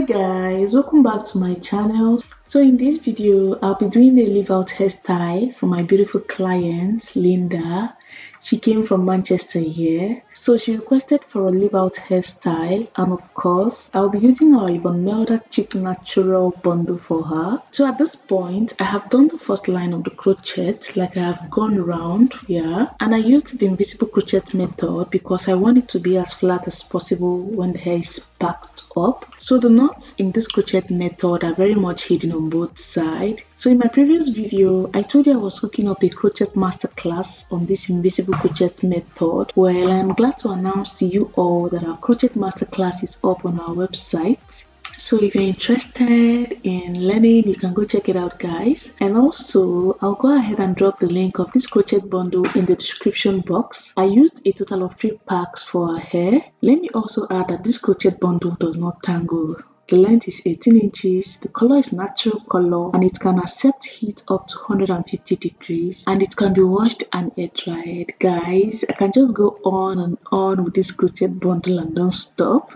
Guys, welcome back to my channel. So in this video I'll be doing a leave out hairstyle for my beautiful client Linda. She came from Manchester here, so she requested for a leave out hairstyle, and of course I'll be using our Yvonne Melda Cheap Natural bundle for her. So at this point I have done the first line of the crochet, like I have gone around here, and I used the invisible crochet method because I want it to be as flat as possible when the hair is packed up. So the knots in this crochet method are very much hidden on both sides. So in my previous video I told you I was hooking up a crochet masterclass on this invisible crochet method. Well, I'm glad to announce to you all that our crochet masterclass is up on our website. So if you're interested in learning, you can go check it out, guys. And also I'll go ahead and drop the link of this crochet bundle in the description box. I used a total of 3 packs for our hair. Let me also add that this crochet bundle does not tangle. The length is 18 inches, the color is natural color, and it can accept heat up to 150 degrees, and it can be washed and air dried. Guys, I can just go on and on with this crochet bundle and don't stop.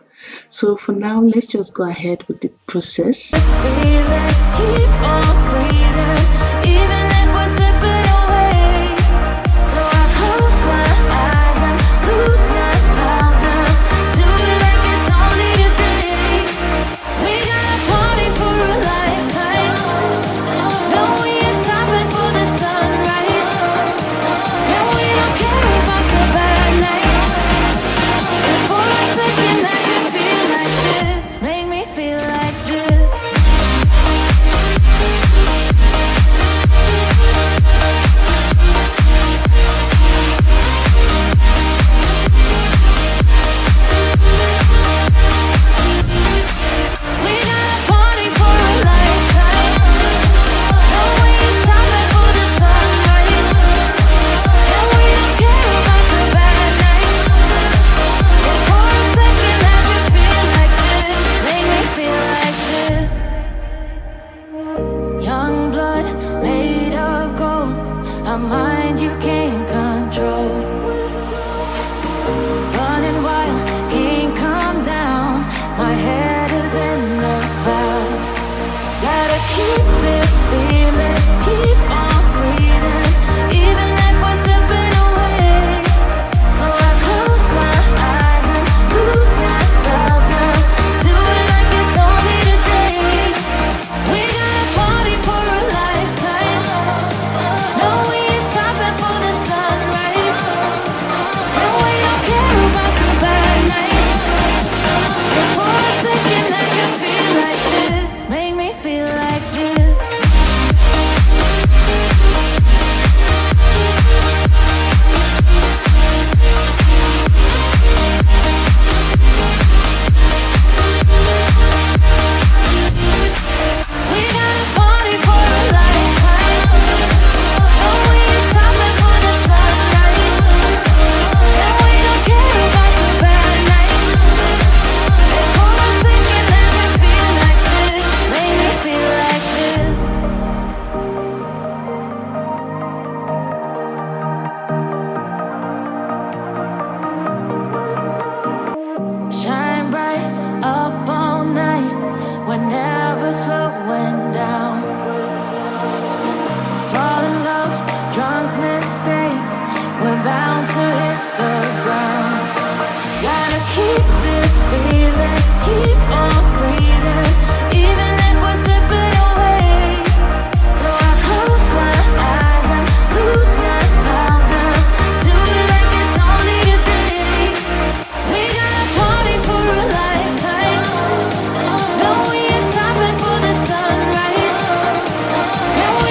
So for now, let's just go ahead with the process.